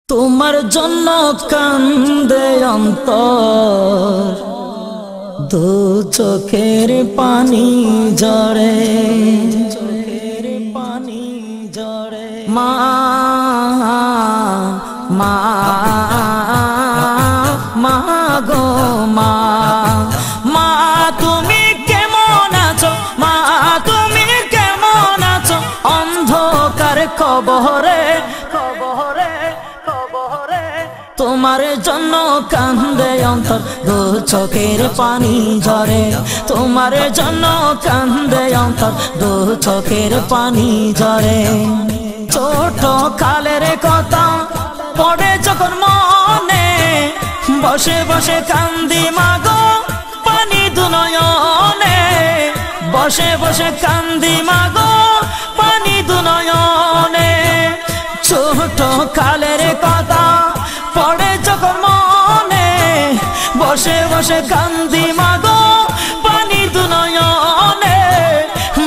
তোমার জন্য কান্দে অন্তর, দু চোখের পানি ঝরে, মা মা মা গো মা, মা তুমি কেমন আছো, মা তুমি কেমন আছো, অন্ধকার কবরে কবরে কবরে তোমার জন্য কান্দে অন্তর, দু চোখের পানি ঝরে, তোমার জন্য কান্দে অন্তর, দু চোখের পানি ঝরে। ছোট কালের কথা পড়ে যখন মনে, বসে বসে কান্দি মাগো পানি দু নয়নে, বসে বসে কান্দি মাগো পানি দু নয়নে। ছোট কালের কথা পড়ে যখন মনে, বসে বসে কান্দি মাগো পানি দু নয়নে,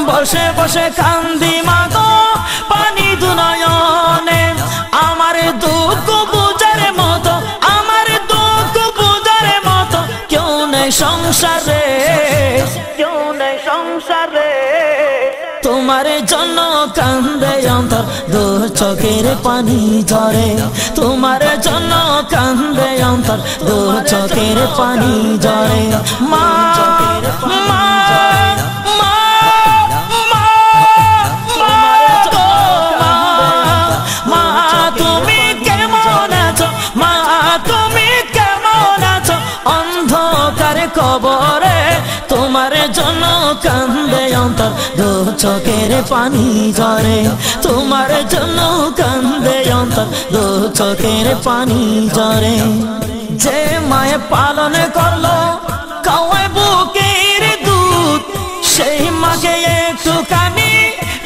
বসে বসে কান্দি মাগো পানি দু নয়নে। আমার দুঃখ বুঝার মতো, আমার দুঃখ বুঝার মতো কেউ নেই সংসারে, কেউ নেই সংসারে। তোমার জন্য কান্দে অন্তর, দু চোখের পানি ঝরে, তোমার জন্য কান্দে অন্তর, দু চোখের পানি ঝরে। মা মা কবরে তোমার জন্য কান্দে অন্তর, দু চোখের পানি ঝরে, তোমার জন্য কান্দে অন্তর, দু চোখের পানি ঝরে। যে মায়ে পালন করলো খাওয়ায় বুকের দুধ, সেই মাকে একটুখানি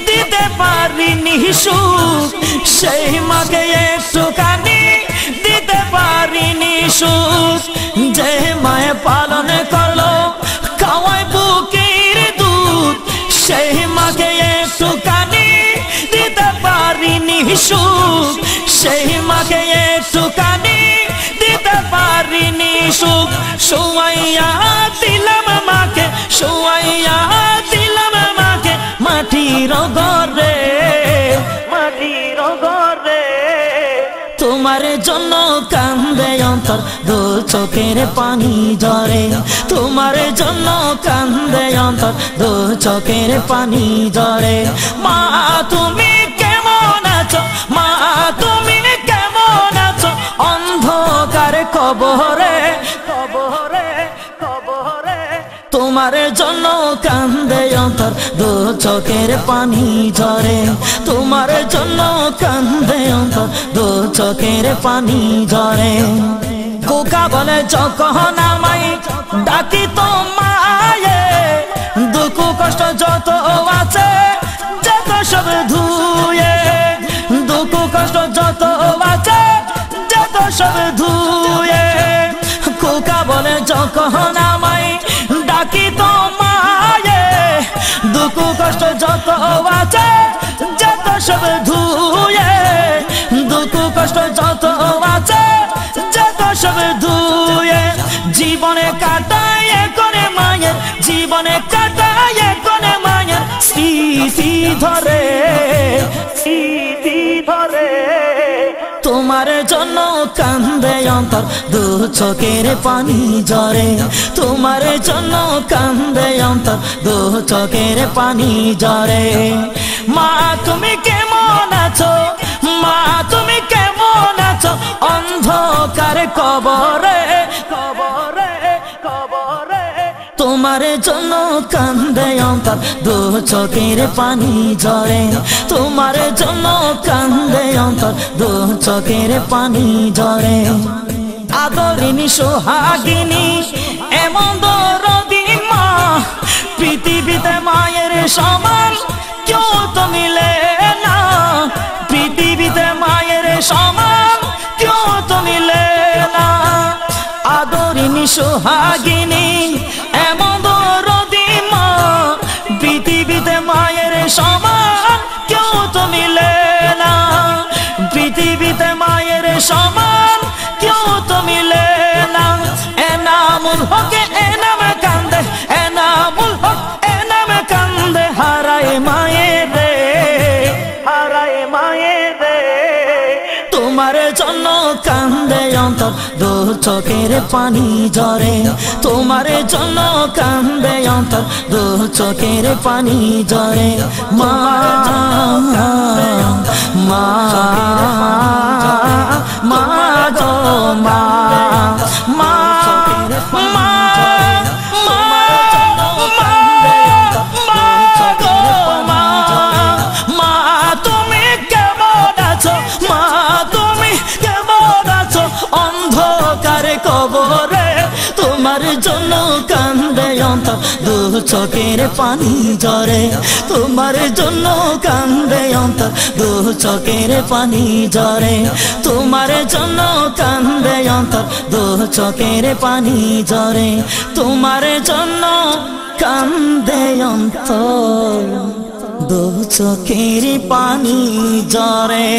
দিতে পারিনি সুখ, সেই মাকে একটুখানি দিতে পারিনি সুখ। যে মায়ে পালন করলো খাওয়ায় বুকের দুধ, সেই মাকে একটুখানি দিতে পারিনি সুখ, সেই মাকে একটুখানি দিতে পারিনি সুখ। শোয়াইয়া দিলাম মাকে, শোয়াইয়া দিলাম মাকে মাটির ঘরে, মাটির ঘরে। তোমার জন্য কান্দে অন্তর, দু চোখের পানি ঝরে, তোমার জন্য কান্দে অন্তর, দু চোখের পানি ঝরে। মা তুমি কেমন আছো, মা তুমি কেমন আছো, অন্ধকার কবরে কবরে কবরে তোমার জন্য কান্দে অন্তর, দু চোখের পানি ঝরে, তোমার জন্য কান্দে অন্তর, দু চোখের পানি ঝরে। কোকা বলে যখন আমায় ডাকি তো মায়ে, দুঃখ কষ্ট যত আছে যত সব ধুয়ে, দুঃখ কষ্ট যত আছে যত সব ধুয়ে। কোকা বলে যখন আমায় ডাকি তো মায়ে, দুঃখ কষ্ট যত আছে যত সব ধুয়ে, দুঃখ কষ্ট যত আছে যত সব ধুয়ে। জীবনে কাটায় করে মায়ের, জীবনে কাটায় করে মায়ের স্মৃতি ধরে, স্মৃতি ধরে। তোমার জন্য কান্দে অন্তর, দু চোখের পানি ঝরে, তোমার জন্য কান্দে অন্তর, দু চোখের পানি ঝরে। মা তুমি কেমন আছো, মা তুমি কেমন আছো, অন্ধকার কবরে কবরে কবরে তোমার জন্য কান্দে অন্তর, দু চোখের পানি ঝরে, তোমার জন্য কান্দে অন্তর, দু চোখের পানি ঝরে। আদরিনী সোহাগিনী এমন দরদি মা, পৃথিবীতে মায়ের সমান কেউ তো মিলে না, পৃথিবীতে মায়ের সমান কেউ তো মিলে না। আদরিনী সোহাগিনী এমন দরদি মা, পৃথিবীতে মায়ের সমান কেউ তো মিলে না, পৃথিবীতে মায়ের সমান কেউ তো মিলে না। এনামুল হকে এনামে কান্দে, এনামুল হক এনামে কান্দে, হারায় মায়ের রে, হারায় মায়ের রে। তোমার জন্য কান্দে অন্তর, দু চোখের পানি ঝরে। তোমার জন্য কান্দে অন্তর, দু চোখের পানি ঝরে। মা মা মা গো মা, মা কবরে তোমার জন্য কান্দে অন্তর, দু চোখের পানি ঝরে। তোমার জন্য কান্দে অন্তর, দু চোখের পানি ঝরে। তোমার জন্য কান্দে অন্তর, দু চোখের পানি ঝরে। তোমার জন্য কান্দে অন্তর, দু চোখের পানি ঝরে।